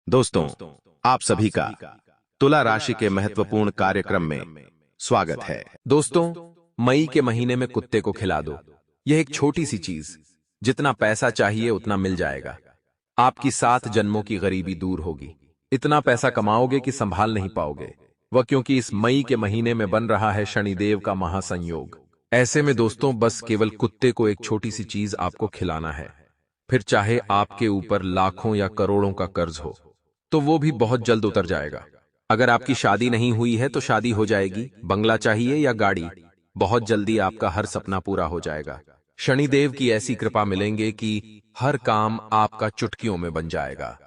दोस्तों, आप सभी का तुला राशि के महत्वपूर्ण कार्यक्रम में स्वागत है। दोस्तों, मई के महीने में कुत्ते को खिला दो। यह एक छोटी सी चीज, जितना पैसा चाहिए उतना मिल जाएगा। आपकी 7 जन्मों की गरीबी दूर होगी। इतना पैसा कमाओगे कि संभाल नहीं पाओगे। वह क्योंकि इस मई के महीने में बन रहा है शनिदेव का महासंयोग। ऐसे में दोस्तों, बस केवल कुत्ते को एक छोटी सी चीज आपको खिलाना है। फिर चाहे आपके ऊपर लाखों या करोड़ों का कर्ज हो, तो वो भी बहुत जल्द उतर जाएगा। अगर आपकी शादी नहीं हुई है तो शादी हो जाएगी। बंगला चाहिए या गाड़ी, बहुत जल्दी आपका हर सपना पूरा हो जाएगा। शनिदेव की ऐसी कृपा मिलेंगे कि हर काम आपका चुटकियों में बन जाएगा।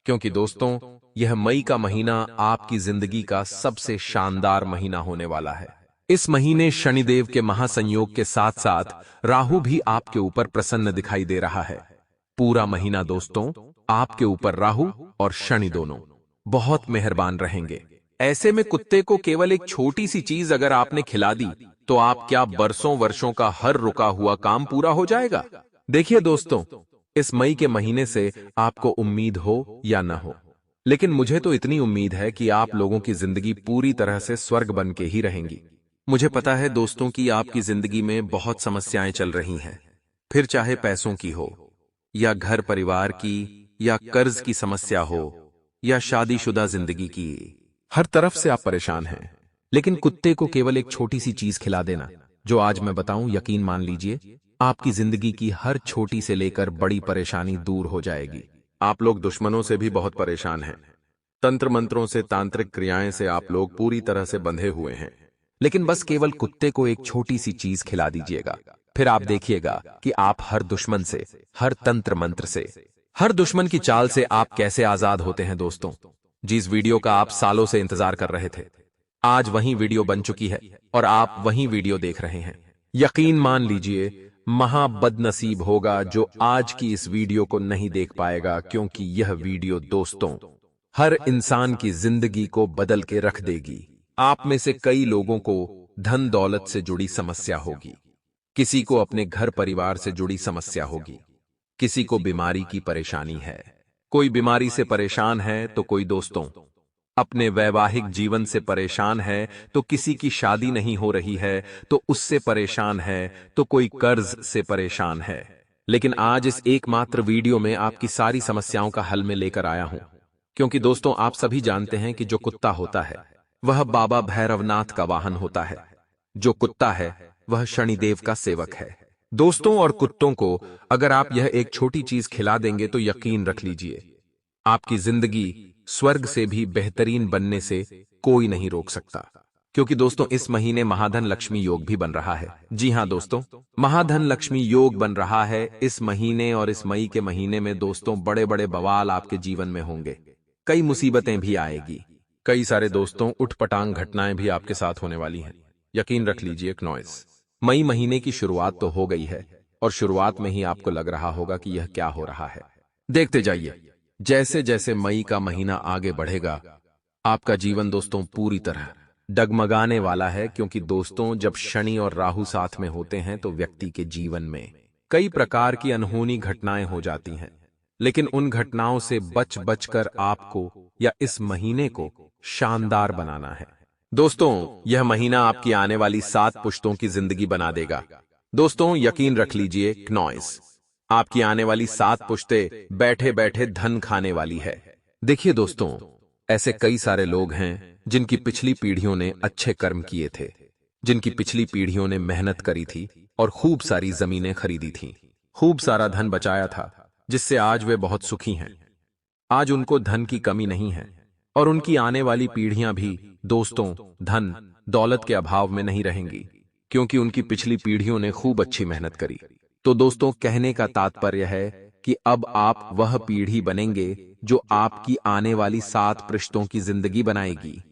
क्योंकि दोस्तों, यह मई का महीना आपकी जिंदगी का सबसे शानदार महीना होने वाला है। इस महीने शनिदेव के महासंयोग के साथ साथ राहु भी आपके ऊपर प्रसन्न दिखाई दे रहा है। पूरा महीना दोस्तों, आपके ऊपर राहु और शनि दोनों बहुत मेहरबान रहेंगे। ऐसे में कुत्ते को केवल एक छोटी सी चीज अगर आपने खिला दी, तो आप क्या बरसों वर्षों का हर रुका हुआ काम पूरा हो जाएगा। देखिए दोस्तों, इस मई के महीने से आपको उम्मीद हो या न हो, लेकिन मुझे तो इतनी उम्मीद है कि आप लोगों की जिंदगी पूरी तरह से स्वर्ग बन के ही रहेंगी। मुझे पता है दोस्तों कि आपकी जिंदगी में बहुत समस्याएं चल रही हैं, फिर चाहे पैसों की हो, या घर परिवार की, या कर्ज की समस्या हो, या शादीशुदा जिंदगी की। हर तरफ से आप परेशान हैं। लेकिन कुत्ते को केवल एक छोटी सी चीज खिला देना, जो आज मैं बताऊं, यकीन मान लीजिए, आपकी जिंदगी की हर छोटी से लेकर बड़ी परेशानी दूर हो जाएगी। आप लोग दुश्मनों से भी बहुत परेशान हैं। तंत्र मंत्रों से, तांत्रिक क्रियाएं से आप लोग पूरी तरह से बंधे हुए हैं। लेकिन बस केवल कुत्ते को एक छोटी सी चीज खिला दीजिएगा, फिर आप देखिएगा कि आप हर दुश्मन से, हर तंत्र मंत्र से, हर दुश्मन की चाल से आप कैसे आजाद होते हैं। दोस्तों, जिस वीडियो का आप सालों से इंतजार कर रहे थे, आज वही वीडियो बन चुकी है और आप वही वीडियो देख रहे हैं। यकीन मान लीजिए, महा बदनसीब होगा जो आज की इस वीडियो को नहीं देख पाएगा, क्योंकि यह वीडियो दोस्तों हर इंसान की जिंदगी को बदल के रख देगी। आप में से कई लोगों को धन दौलत से जुड़ी समस्या होगी, किसी को अपने घर परिवार से जुड़ी समस्या होगी, किसी को बीमारी की परेशानी है। कोई बीमारी से परेशान है तो कोई दोस्तों अपने वैवाहिक जीवन से परेशान है, तो किसी की शादी नहीं हो रही है तो उससे परेशान है, तो कोई कर्ज से परेशान है। लेकिन आज इस एकमात्र वीडियो में आपकी सारी समस्याओं का हल मैं लेकर आया हूं। क्योंकि दोस्तों, आप सभी जानते हैं कि जो कुत्ता होता है वह बाबा भैरवनाथ का वाहन होता है। जो कुत्ता है वह शनिदेव का सेवक है। दोस्तों, और कुत्तों को अगर आप यह एक छोटी चीज खिला देंगे तो यकीन रख लीजिए, आपकी जिंदगी स्वर्ग से भी बेहतरीन बनने से कोई नहीं रोक सकता। क्योंकि दोस्तों, इस महीने महाधन लक्ष्मी योग भी बन रहा है। जी हां दोस्तों, महाधन लक्ष्मी योग बन रहा है इस महीने, और इस मई के महीने में दोस्तों बड़े बड़े बवाल आपके जीवन में होंगे। कई मुसीबतें भी आएगी। कई सारे दोस्तों उठपटांग घटनाएं भी आपके साथ होने वाली हैं। यकीन रख लीजिए नॉइस, मई महीने की शुरुआत तो हो गई है, और शुरुआत में ही आपको लग रहा होगा कि यह क्या हो रहा है। देखते जाइए, जैसे जैसे मई का महीना आगे बढ़ेगा, आपका जीवन दोस्तों पूरी तरह डगमगाने वाला है। क्योंकि दोस्तों, जब शनि और राहु साथ में होते हैं तो व्यक्ति के जीवन में कई प्रकार की अनहोनी घटनाएं हो जाती हैं। लेकिन उन घटनाओं से बच बचकर आपको या इस महीने को शानदार बनाना है। दोस्तों, यह महीना आपकी आने वाली 7 पुश्तों की जिंदगी बना देगा। दोस्तों, यकीन रख लीजिए नॉइस, आपकी आने वाली 7 पुश्तें बैठे बैठे धन खाने वाली है। देखिए दोस्तों, ऐसे कई सारे लोग हैं जिनकी पिछली पीढ़ियों ने अच्छे कर्म किए थे, जिनकी पिछली पीढ़ियों ने मेहनत करी थी और खूब सारी जमीनें खरीदी थी, खूब सारा धन बचाया था, जिससे आज वे बहुत सुखी हैं। आज उनको धन की कमी नहीं है, और उनकी आने वाली पीढ़ियां भी दोस्तों धन दौलत के अभाव में नहीं रहेंगी, क्योंकि उनकी पिछली पीढ़ियों ने खूब अच्छी मेहनत करी। तो दोस्तों, कहने का तात्पर्य है कि अब आप वह पीढ़ी बनेंगे जो आपकी आने वाली 7 पृष्ठों की जिंदगी बनाएगी।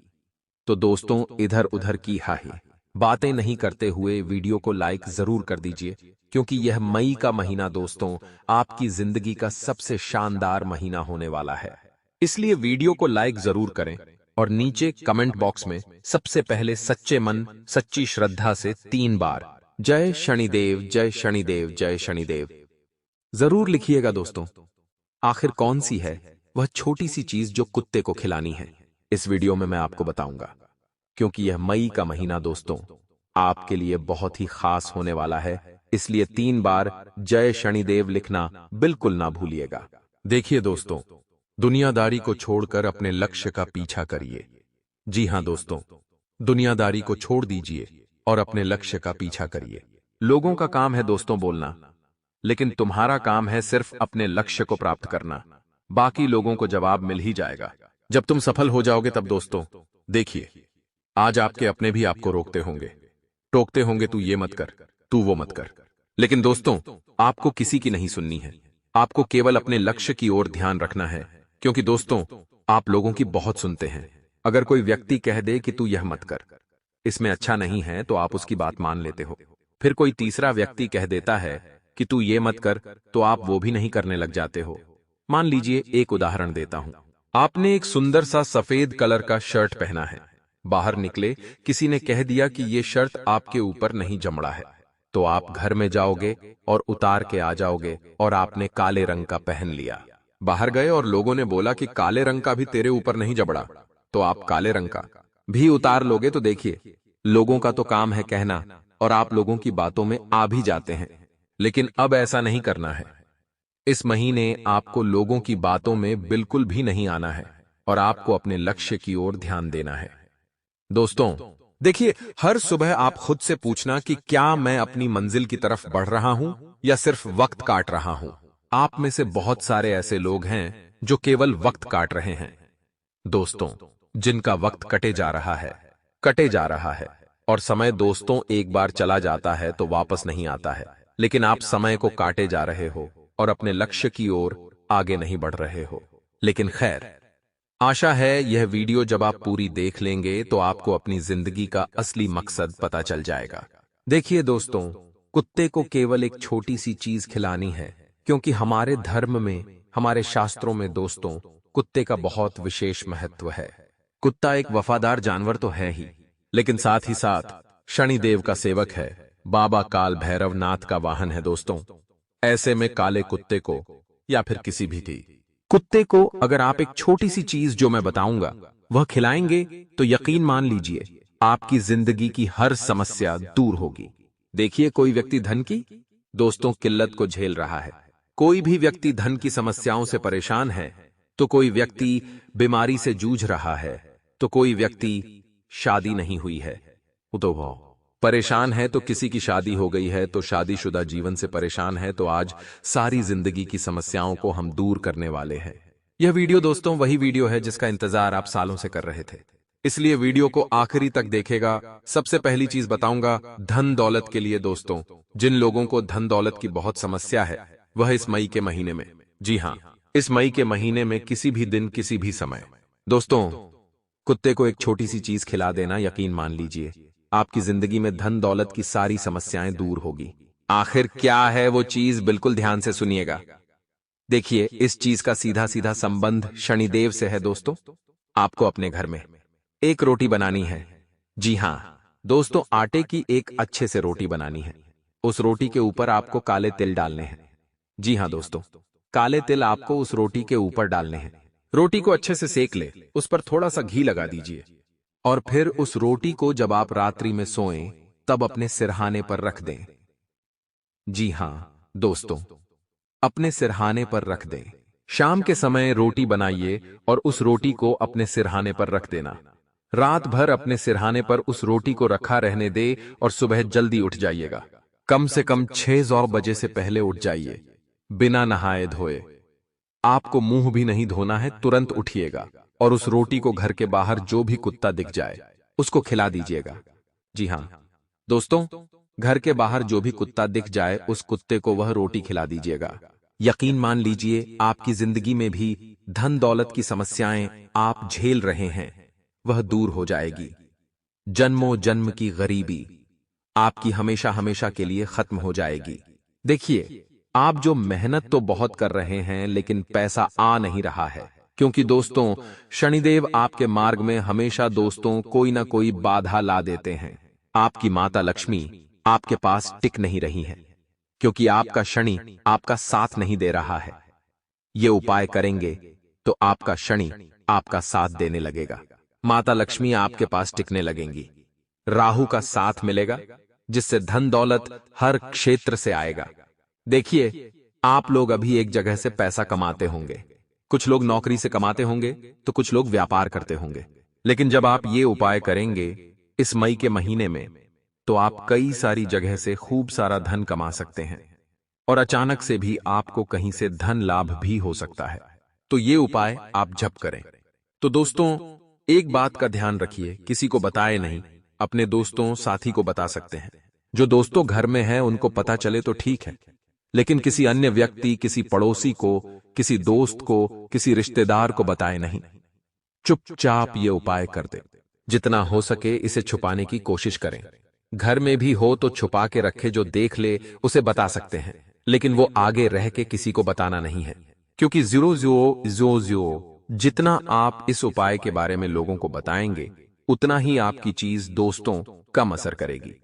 तो दोस्तों, इधर उधर की हाही बातें नहीं करते हुए वीडियो को लाइक जरूर कर दीजिए, क्योंकि यह मई का महीना दोस्तों आपकी जिंदगी का सबसे शानदार महीना होने वाला है। इसलिए वीडियो को लाइक जरूर करें, और नीचे कमेंट बॉक्स में सबसे पहले सच्चे मन सच्ची श्रद्धा से 3 बार जय शनिदेव, जय शनिदेव, जय शनिदेव जरूर लिखिएगा। दोस्तों, आखिर कौन सी है वह छोटी सी चीज जो कुत्ते को खिलानी है। इस वीडियो में मैं आपको बताऊंगा, क्योंकि यह मई का महीना दोस्तों आपके लिए बहुत ही खास होने वाला है, इसलिए 3 बार जय शनिदेव लिखना बिल्कुल ना भूलिएगा। देखिए दोस्तों, दुनियादारी को छोड़कर अपने लक्ष्य का पीछा करिए। जी हां दोस्तों, दुनियादारी को छोड़ दीजिए और अपने लक्ष्य का पीछा करिए। लोगों का काम है दोस्तों बोलना, लेकिन तुम्हारा काम है सिर्फ अपने लक्ष्य को प्राप्त करना। बाकी लोगों को जवाब मिल ही जाएगा। जब तुम सफल हो जाओगे तब दोस्तों देखिए, आज आपके अपने भी आपको रोकते होंगे, टोकते होंगे, तू ये मत कर, तू वो मत कर। लेकिन दोस्तों, आपको किसी की नहीं सुननी है। आपको केवल अपने लक्ष्य की ओर ध्यान रखना है, क्योंकि दोस्तों आप लोगों की बहुत सुनते हैं। अगर कोई व्यक्ति कह दे कि तू यह मत कर, इसमें अच्छा नहीं है, तो आप उसकी बात मान लेते हो। फिर कोई तीसरा व्यक्ति कह देता है कि तू ये मत कर, तो आप वो भी नहीं करने लग जाते हो। मान लीजिए, एक उदाहरण देता हूं। आपने एक सुंदर सा सफेद कलर का शर्ट पहना है। बाहर निकले, किसी ने कह दिया कि ये शर्ट आपके ऊपर नहीं जमड़ा है, तो आप घर में जाओगे और उतार के आ जाओगे और आपने काले रंग का पहन लिया। बाहर गए और लोगों ने बोला कि काले रंग का भी तेरे ऊपर नहीं जमड़ा, तो आप काले रंग का भी उतार लोगे। तो देखिए, लोगों का तो काम है कहना और आप लोगों की बातों में आ भी जाते हैं। लेकिन अब ऐसा नहीं करना है। इस महीने आपको लोगों की बातों में बिल्कुल भी नहीं आना है और आपको अपने लक्ष्य की ओर ध्यान देना है। दोस्तों देखिए, हर सुबह आप खुद से पूछना कि क्या मैं अपनी मंजिल की तरफ बढ़ रहा हूं या सिर्फ वक्त काट रहा हूं। आप में से बहुत सारे ऐसे लोग हैं जो केवल वक्त काट रहे हैं दोस्तों, जिनका वक्त कटे जा रहा है। और समय दोस्तों एक बार चला जाता है तो वापस नहीं आता है। लेकिन आप समय को काटे जा रहे हो और अपने लक्ष्य की ओर आगे नहीं बढ़ रहे हो। लेकिन खैर, आशा है यह वीडियो जब आप पूरी देख लेंगे तो आपको अपनी जिंदगी का असली मकसद पता चल जाएगा। देखिए दोस्तों, कुत्ते को केवल एक छोटी सी चीज खिलानी है, क्योंकि हमारे धर्म में, हमारे शास्त्रों में दोस्तों कुत्ते का बहुत विशेष महत्व है। कुत्ता एक वफादार जानवर तो है ही, लेकिन साथ ही साथ शनिदेव का सेवक है, बाबा काल भैरव नाथ का वाहन है दोस्तों। ऐसे में काले कुत्ते को या फिर किसी भी कुत्ते को अगर आप एक छोटी सी चीज जो मैं बताऊंगा वह खिलाएंगे, तो यकीन मान लीजिए आपकी जिंदगी की हर समस्या दूर होगी। देखिए, कोई व्यक्ति धन की दोस्तों किल्लत को झेल रहा है, कोई भी व्यक्ति धन की समस्याओं से परेशान है, तो कोई व्यक्ति बीमारी से जूझ रहा है, तो कोई व्यक्ति शादी नहीं हुई है, तो वो परेशान है, तो किसी की शादी हो गई है, तो शादीशुदा जीवन से परेशान है। तो आज सारी जिंदगी की समस्याओं को हम दूर करने वाले हैं। यह वीडियो दोस्तों वही वीडियो है जिसका इंतजार आप सालों से कर रहे थे, इसलिए वीडियो को आखिरी तक देखिएगा। सबसे पहली चीज बताऊंगा धन दौलत के लिए दोस्तों, जिन लोगों को धन दौलत की बहुत समस्या है वह इस मई के महीने में, जी हां, इस मई के महीने में किसी भी दिन किसी भी समय दोस्तों कुत्ते को एक छोटी सी चीज खिला देना, यकीन मान लीजिए आपकी जिंदगी में धन दौलत की सारी समस्याएं दूर होगी। आखिर क्या है वो चीज, बिल्कुल ध्यान से सुनिएगा। देखिए, इस चीज का सीधा सीधा संबंध शनिदेव से है दोस्तों। आपको अपने घर में एक रोटी बनानी है। जी हां दोस्तों, आटे की एक अच्छे से रोटी बनानी है। उस रोटी के ऊपर आपको काले तिल डालने हैं। जी हां दोस्तों, काले तिल आपको उस रोटी के ऊपर डालने हैं। रोटी को अच्छे से सेक ले, उस पर थोड़ा सा घी लगा दीजिए और फिर उस रोटी को जब आप रात्रि में सोएं तब अपने सिरहाने पर रख दें। जी हां दोस्तों, अपने सिरहाने पर रख दें। शाम के समय रोटी बनाइए और उस रोटी को अपने सिरहाने पर रख देना। रात भर अपने सिरहाने पर उस रोटी को रखा रहने दे और सुबह जल्दी उठ जाइएगा। कम से कम 6 बजे से पहले उठ जाइए, बिना नहाए धोए। आपको मुंह भी नहीं धोना है, तुरंत उठिएगा और उस रोटी को घर के बाहर जो भी कुत्ता दिख जाए उसको खिला दीजिएगा। जी हां दोस्तों, घर के बाहर जो भी कुत्ता दिख जाए उस कुत्ते को वह रोटी खिला दीजिएगा। यकीन मान लीजिए आपकी जिंदगी में भी धन दौलत की समस्याएं आप झेल रहे हैं वह दूर हो जाएगी। जन्मों जन्म की गरीबी आपकी हमेशा हमेशा के लिए खत्म हो जाएगी। देखिए, आप जो मेहनत तो बहुत कर रहे हैं लेकिन पैसा आ नहीं रहा है, क्योंकि दोस्तों शनिदेव आपके मार्ग में हमेशा दोस्तों कोई ना कोई बाधा ला देते हैं। आपकी माता लक्ष्मी आपके पास टिक नहीं रही है, क्योंकि आपका शनि आपका साथ नहीं दे रहा है। ये उपाय करेंगे तो आपका शनि आपका साथ देने लगेगा। माता लक्ष्मी आपके पास टिकने लगेंगी। राहु का साथ मिलेगा, जिससे धन दौलत हर क्षेत्र से आएगा। देखिए, आप लोग अभी एक जगह से पैसा कमाते होंगे, कुछ लोग नौकरी से कमाते होंगे तो कुछ लोग व्यापार करते होंगे। लेकिन जब आप ये उपाय करेंगे इस मई के महीने में, तो आप कई सारी जगह से खूब सारा धन कमा सकते हैं और अचानक से भी आपको कहीं से धन लाभ भी हो सकता है। तो ये उपाय आप जब करें तो दोस्तों, एक बात का ध्यान रखिए, किसी को बताए नहीं, अपने दोस्तों साथी को बता सकते हैं। जो दोस्तों घर में हैं उनको पता चले तो ठीक है, लेकिन किसी अन्य व्यक्ति, किसी पड़ोसी को, किसी दोस्त को, किसी रिश्तेदार को बताए नहीं। चुपचाप ये उपाय कर दे। जितना हो सके इसे छुपाने की कोशिश करें। घर में भी हो तो छुपा के रखे, जो देख ले उसे बता सकते हैं, लेकिन वो आगे रह के किसी को बताना नहीं है। क्योंकि 00000 जितना आप इस उपाय के बारे में लोगों को बताएंगे, उतना ही आपकी चीज दोस्तों कम असर करेगी।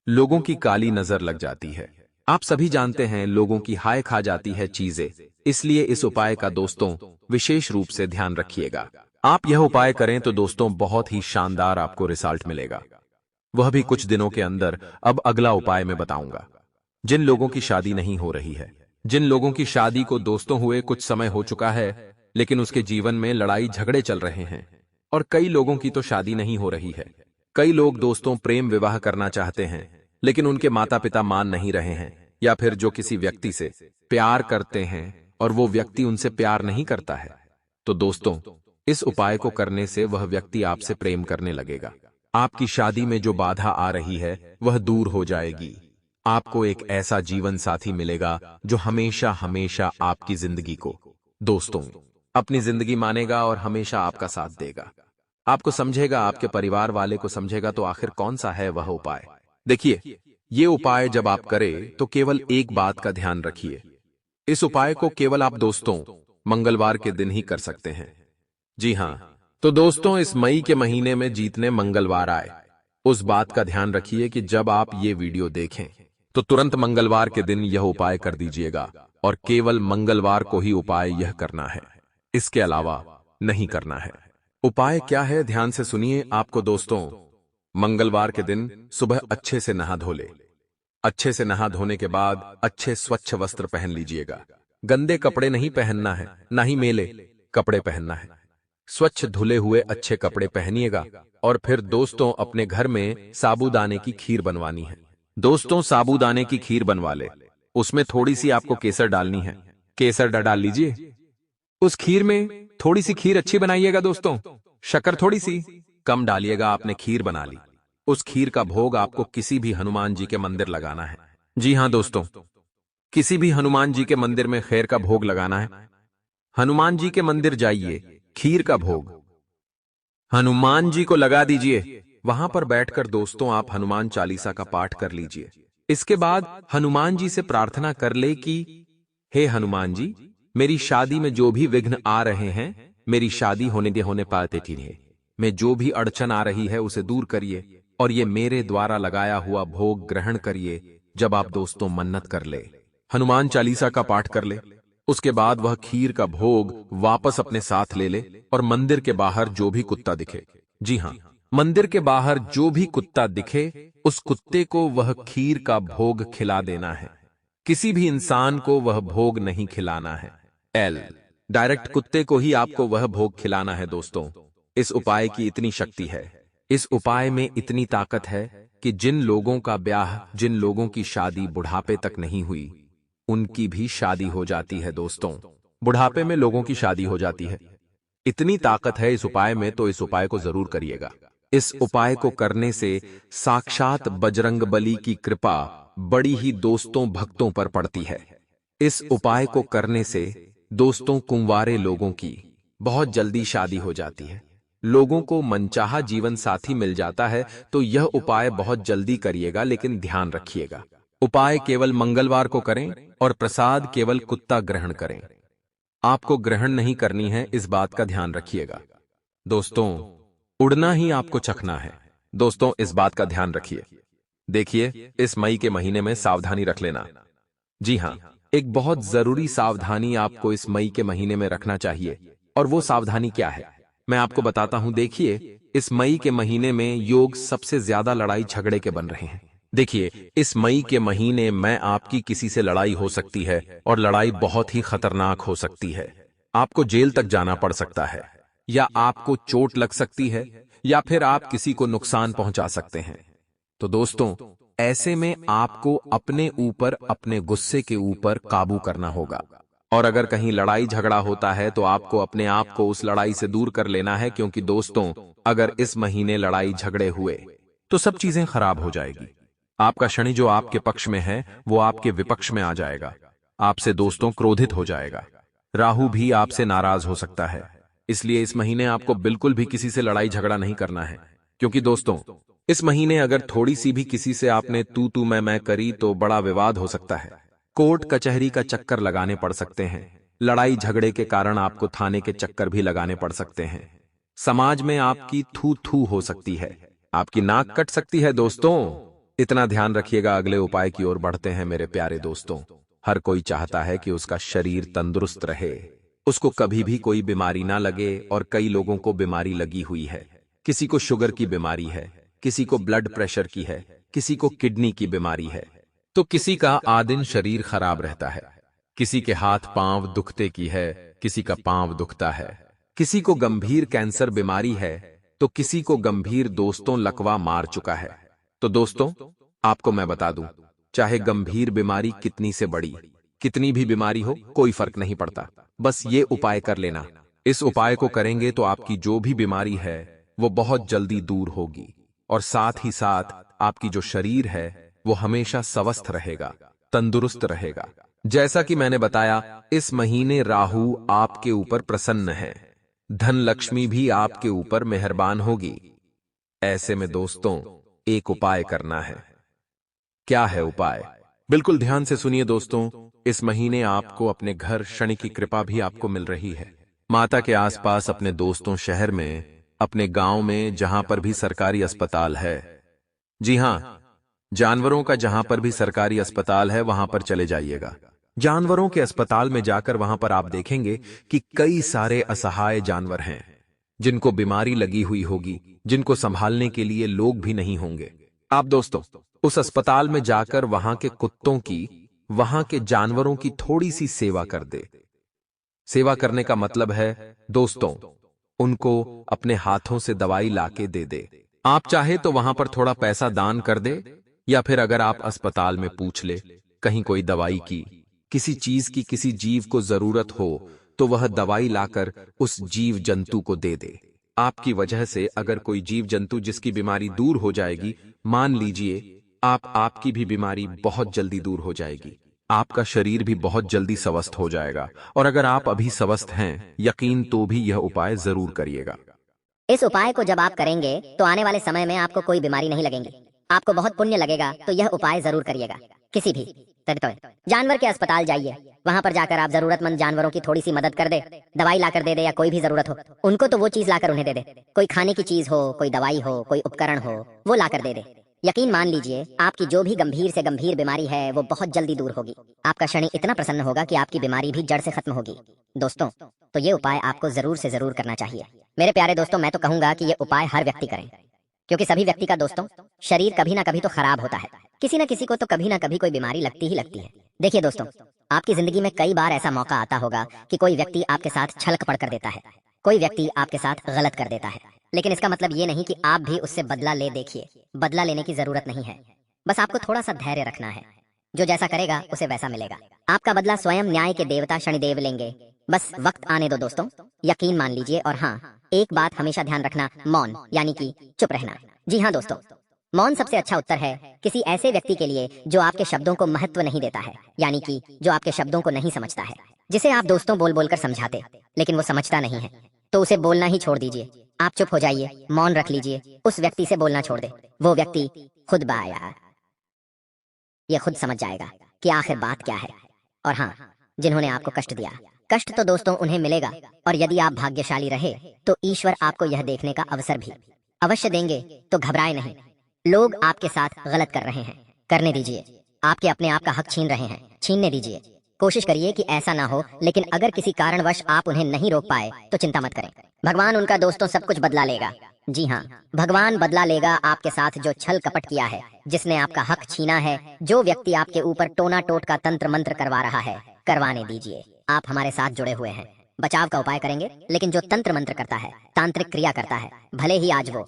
लोगों की काली नजर लग जाती है। आप सभी जानते हैं, लोगों की हाय खा जाती है चीजें। इसलिए इस उपाय का दोस्तों विशेष रूप से ध्यान रखिएगा। आप यह उपाय करें तो दोस्तों बहुत ही शानदार आपको रिजल्ट मिलेगा, वह भी कुछ दिनों के अंदर। अब अगला उपाय मैं बताऊंगा। जिन लोगों की शादी नहीं हो रही है, जिन लोगों की शादी को दोस्तों हुए कुछ समय हो चुका है, लेकिन उसके जीवन में लड़ाई झगड़े चल रहे हैं, और कई लोगों की तो शादी नहीं हो रही है। कई लोग दोस्तों प्रेम विवाह करना चाहते हैं, लेकिन उनके माता पिता मान नहीं रहे हैं, या फिर जो किसी व्यक्ति से प्यार करते हैं और वो व्यक्ति उनसे प्यार नहीं करता है। तो दोस्तों, इस उपाय को करने से वह व्यक्ति आपसे प्रेम करने लगेगा। आपकी शादी में जो बाधा आ रही है वह दूर हो जाएगी। आपको एक ऐसा जीवन साथी मिलेगा जो हमेशा हमेशा आपकी जिंदगी को दोस्तों अपनी जिंदगी मानेगा और हमेशा आपका साथ देगा। आपको समझेगा, आपके परिवार वाले को समझेगा। तो आखिर कौन सा है वह उपाय? देखिए, ये उपाय जब आप करें तो केवल एक बात का ध्यान रखिए। इस उपाय को केवल आप दोस्तों मंगलवार के दिन ही कर सकते हैं। जी हां, तो दोस्तों इस मई के महीने में जीतने मंगलवार आए, उस बात का ध्यान रखिए कि जब आप ये वीडियो देखें तो तुरंत मंगलवार के दिन यह उपाय कर दीजिएगा, और केवल मंगलवार को ही उपाय यह करना है, इसके अलावा नहीं करना है। उपाय क्या है, ध्यान से सुनिए। आपको दोस्तों मंगलवार के दिन सुबह अच्छे से नहा धो ले। अच्छे से नहा धोने के बाद अच्छे स्वच्छ वस्त्र पहन लीजिएगा। गंदे कपड़े नहीं पहनना है, ना ही मेले कपड़े पहनना है। स्वच्छ धुले हुए अच्छे कपड़े पहनिएगा, और फिर दोस्तों अपने घर में साबूदाने की खीर बनवानी है। दोस्तों साबूदाने की खीर बनवा ले, उसमें थोड़ी सी आपको केसर डालनी है। केसर डाल लीजिए उस खीर में। थोड़ी सी खीर अच्छी बनाइएगा दोस्तों, शक्कर थोड़ी सी कम डालिएगा। आपने खीर बना ली, उस खीर का भोग आपको किसी भी हनुमान जी के मंदिर लगाना है। जी हां दोस्तों, किसी भी हनुमान जी के मंदिर में खैर का भोग लगाना है। हनुमान जी के मंदिर जाइए, खीर का भोग हनुमान जी को लगा दीजिए। वहां पर बैठकर दोस्तों आप हनुमान चालीसा का पाठ कर लीजिए। इसके बाद हनुमान जी से प्रार्थना कर ले कि हे हनुमान जी, मेरी शादी में जो भी विघ्न आ रहे हैं, मेरी शादी होने पाते रहे। मैं जो भी अड़चन आ रही है उसे दूर करिए, और ये मेरे द्वारा लगाया हुआ भोग ग्रहण करिए। जब आप दोस्तों मन्नत कर ले, हनुमान चालीसा का पाठ कर ले, उसके बाद वह खीर का भोग वापस अपने साथ ले ले, और मंदिर के बाहर जो भी कुत्ता दिखे, जी हां, मंदिर के बाहर जो भी कुत्ता दिखे, उस कुत्ते को वह खीर का भोग खिला देना है। किसी भी इंसान को वह भोग नहीं खिलाना है। डायरेक्ट कुत्ते को ही आपको वह भोग खिलाना है। दोस्तों इस उपाय की इतनी शक्ति है, इस उपाय में इतनी ताकत है कि जिन लोगों का ब्याह, जिन लोगों की शादी बुढ़ापे तक नहीं हुई, उनकी भी शादी हो जाती है। दोस्तों बुढ़ापे में लोगों की शादी हो जाती है। इतनी ताकत है इस उपाय में, तो इस उपाय को जरूर करिएगा। इस उपाय को करने से साक्षात बजरंगबली की कृपा बड़ी ही दोस्तों भक्तों पर पड़ती है। इस उपाय को करने से दोस्तों कुंवारे लोगों की बहुत जल्दी शादी हो जाती है, लोगों को मनचाहा जीवन साथी मिल जाता है। तो यह उपाय बहुत जल्दी करिएगा, लेकिन ध्यान रखिएगा, उपाय केवल मंगलवार को करें और प्रसाद केवल कुत्ता ग्रहण करें। आपको ग्रहण नहीं करनी है, इस बात का ध्यान रखिएगा। दोस्तों उड़ना ही आपको चखना है। दोस्तों इस बात का ध्यान रखिए। देखिए, इस मई के महीने में सावधानी रख लेना। जी हां, एक बहुत जरूरी सावधानी आपको इस मई के महीने में रखना चाहिए। और वो सावधानी क्या है मैं आपको बताता हूं। देखिए, इस मई के महीने में योग सबसे ज्यादा लड़ाई झगड़े के बन रहे हैं। देखिए, इस मई के महीने में आपकी किसी से लड़ाई हो सकती है और लड़ाई बहुत ही खतरनाक हो सकती है। आपको जेल तक जाना पड़ सकता है, या आपको चोट लग सकती है, या फिर आप किसी को नुकसान पहुंचा सकते हैं। तो दोस्तों, ऐसे में आपको अपने ऊपर, अपने गुस्से के ऊपर काबू करना होगा। और अगर कहीं लड़ाई झगड़ा होता है तो आपको अपने आप को उस लड़ाई से दूर कर लेना है, क्योंकि दोस्तों, अगर इस महीने लड़ाई झगड़े हुए तो सब चीजें खराब हो जाएगी। आपका शनि जो आपके पक्ष में है वो आपके विपक्ष में आ जाएगा। आपसे दोस्तों क्रोधित हो जाएगा। राहु भी आपसे नाराज हो सकता है। इसलिए इस महीने आपको बिल्कुल भी किसी से लड़ाई झगड़ा नहीं करना है, क्योंकि दोस्तों, इस महीने अगर थोड़ी सी भी किसी से आपने तू मैं करी तो बड़ा विवाद हो सकता है। कोर्ट कचहरी का चक्कर लगाने पड़ सकते हैं। लड़ाई झगड़े के कारण आपको थाने के चक्कर भी लगाने पड़ सकते हैं। समाज में आपकी थू थू हो सकती है, आपकी नाक कट सकती है। दोस्तों, इतना ध्यान रखिएगा। अगले उपाय की ओर बढ़ते हैं मेरे प्यारे दोस्तों। हर कोई चाहता है कि उसका शरीर तंदुरुस्त रहे, उसको कभी भी कोई बीमारी ना लगे, और कई लोगों को बीमारी लगी हुई है। किसी को शुगर की बीमारी है, किसी को ब्लड प्रेशर की है, किसी को किडनी की बीमारी है, तो किसी का आदिन शरीर खराब रहता है, किसी के हाथ पांव दुखते की है, किसी का पांव दुखता है, किसी को गंभीर कैंसर बीमारी है, तो किसी को गंभीर दोस्तों लकवा मार चुका है। तो दोस्तों, आपको मैं बता दूं, चाहे गंभीर बीमारी कितनी से बड़ी, कितनी भी बीमारी हो, कोई फर्क नहीं पड़ता। बस ये उपाय कर लेना। इस उपाय को करेंगे तो आपकी जो भी बीमारी है वो बहुत जल्दी दूर होगी, और साथ ही साथ आपकी जो शरीर है वो हमेशा स्वस्थ रहेगा, तंदुरुस्त रहेगा। जैसा कि मैंने बताया, इस महीने राहु आपके ऊपर प्रसन्न है, धन लक्ष्मी भी आपके ऊपर मेहरबान होगी। ऐसे में दोस्तों, एक उपाय करना है। क्या है उपाय? बिल्कुल ध्यान से सुनिए दोस्तों। इस महीने आपको अपने घर शनि की कृपा भी आपको मिल रही है। माता के आसपास, अपने दोस्तों, शहर में, अपने गांव में, जहां पर भी सरकारी अस्पताल है, जी हां, जानवरों का जहां पर भी सरकारी अस्पताल है वहां पर चले जाइएगा। जानवरों के अस्पताल में जाकर वहां पर आप देखेंगे कि कई सारे असहाय जानवर हैं, जिनको बीमारी लगी हुई होगी, जिनको संभालने के लिए लोग भी नहीं होंगे। आप दोस्तों, उस अस्पताल में जाकर वहां के कुत्तों की, वहां के जानवरों की थोड़ी सी सेवा कर दे। सेवा करने का मतलब है दोस्तों, उनको अपने हाथों से दवाई लाके दे दे। आप चाहे तो वहां पर थोड़ा पैसा दान कर दे, या फिर अगर आप अस्पताल में पूछ ले, कहीं कोई दवाई की, किसी चीज की, किसी जीव को जरूरत हो, तो वह दवाई लाकर उस जीव जंतु को दे दे। आपकी वजह से अगर कोई जीव जंतु जिसकी बीमारी दूर हो जाएगी, मान लीजिए आपकी भी बीमारी बहुत जल्दी दूर हो जाएगी, आपका शरीर भी बहुत जल्दी स्वस्थ हो जाएगा। और अगर आप अभी स्वस्थ हैं, यकीन तो भी यह उपाय जरूर करिएगा। इस उपाय को जब आप करेंगे तो आने वाले समय में आपको कोई बीमारी नहीं लगेगी, आपको बहुत पुण्य लगेगा। तो यह उपाय जरूर करिएगा। किसी भी जानवर के अस्पताल जाइए, वहां पर जाकर आप जरूरतमंद जानवरों की थोड़ी सी मदद कर दे, दवाई लाकर दे दे, या कोई भी जरूरत हो उनको तो वो चीज लाकर उन्हें दे दे। कोई खाने की चीज हो, कोई दवाई हो, कोई उपकरण हो, वो लाकर दे दे। यकीन मान लीजिए, आपकी जो भी गंभीर से गंभीर बीमारी है वो बहुत जल्दी दूर होगी। आपका शनि इतना प्रसन्न होगा कि आपकी बीमारी भी जड़ से खत्म होगी। दोस्तों, तो ये उपाय आपको जरूर से जरूर करना चाहिए। मेरे प्यारे दोस्तों, मैं तो कहूंगा कि ये उपाय हर व्यक्ति करें, क्योंकि सभी व्यक्ति का दोस्तों शरीर कभी ना कभी तो खराब होता है। किसी न किसी को तो कभी ना कभी कोई बीमारी लगती ही लगती है। देखिए दोस्तों, आपकी जिंदगी में कई बार ऐसा मौका आता होगा कि कोई व्यक्ति आपके साथ छल कपट कर देता है, कोई व्यक्ति आपके साथ गलत कर देता है, लेकिन इसका मतलब ये नहीं कि आप भी उससे बदला ले। देखिए, बदला लेने की जरूरत नहीं है, बस आपको थोड़ा सा धैर्य रखना है। जो जैसा करेगा उसे वैसा मिलेगा। आपका बदला स्वयं न्याय के देवता शनिदेव लेंगे। बस वक्त आने दो दोस्तों, यकीन मान लीजिए। और हाँ, एक बात हमेशा ध्यान रखना, मौन यानी कि चुप रहना। जी हाँ दोस्तों, मौन सबसे अच्छा उत्तर है किसी ऐसे व्यक्ति के लिए जो आपके शब्दों को महत्व नहीं देता है, यानी कि जो आपके शब्दों को नहीं समझता है, जिसे आप दोस्तों बोल बोलकर समझाते लेकिन वो समझता नहीं है, तो उसे बोलना ही छोड़ दीजिए। आप चुप हो जाइए, मौन रख लीजिए, उस व्यक्ति से बोलना छोड़ दे। वो व्यक्ति खुद बाया ये खुद समझ जाएगा कि आखिर बात क्या है। और हाँ, जिन्होंने आपको कष्ट दिया, कष्ट तो दोस्तों उन्हें मिलेगा, और यदि आप भाग्यशाली रहे तो ईश्वर आपको यह देखने का अवसर भी अवश्य देंगे। तो घबराए नहीं, लोग आपके साथ गलत कर रहे हैं, करने दीजिए। आपके अपने आप का हक छीन रहे हैं, छीनने दीजिए। कोशिश करिए कि ऐसा ना हो, लेकिन अगर किसी कारणवश आप उन्हें नहीं रोक पाए तो चिंता मत करें। भगवान उनका दोस्तों सब कुछ बदला लेगा। जी हाँ, भगवान बदला लेगा आपके साथ जो छल कपट किया है, जिसने आपका हक छीना है। जो व्यक्ति आपके ऊपर टोना टोट का तंत्र मंत्र करवा रहा है, करवाने दीजिए। आप हमारे साथ जुड़े हुए हैं, बचाव का उपाय करेंगे। लेकिन जो तंत्र मंत्र करता है, तांत्रिक क्रिया करता है, भले ही आज वो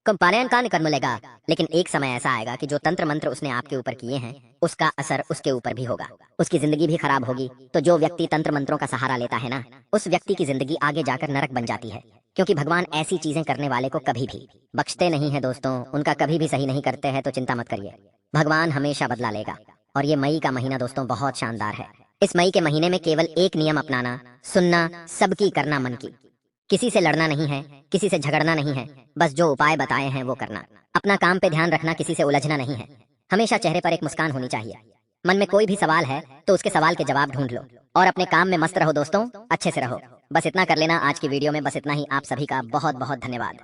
कंपायन का निकल मिलेगा, लेकिन एक समय ऐसा आएगा कि जो तंत्र मंत्र उसने आपके ऊपर किए हैं, उसका असर उसके ऊपर भी होगा। उसकी जिंदगी भी खराब होगी। तो जो व्यक्ति तंत्र मंत्रों का सहारा लेता है ना, उस व्यक्ति की जिंदगी आगे जाकर नरक बन जाती है। क्योंकि भगवान ऐसी चीजें करने वाले को कभी भी बख्शते नहीं है दोस्तों, उनका कभी भी सही नहीं करते हैं। तो चिंता मत करिए, भगवान हमेशा बदला लेगा। और ये मई का महीना दोस्तों बहुत शानदार है। इस मई के महीने में केवल एक नियम अपनाना, सुनना, सबकी करना मन की। किसी से लड़ना नहीं है, किसी से झगड़ना नहीं है, बस जो उपाय बताए हैं वो करना। अपना काम पे ध्यान रखना, किसी से उलझना नहीं है। हमेशा चेहरे पर एक मुस्कान होनी चाहिए। मन में कोई भी सवाल है तो उसके सवाल के जवाब ढूंढ लो और अपने काम में मस्त रहो दोस्तों, अच्छे से रहो। बस इतना कर लेना आज की वीडियो में, बस इतना ही। आप सभी का बहुत बहुत धन्यवाद।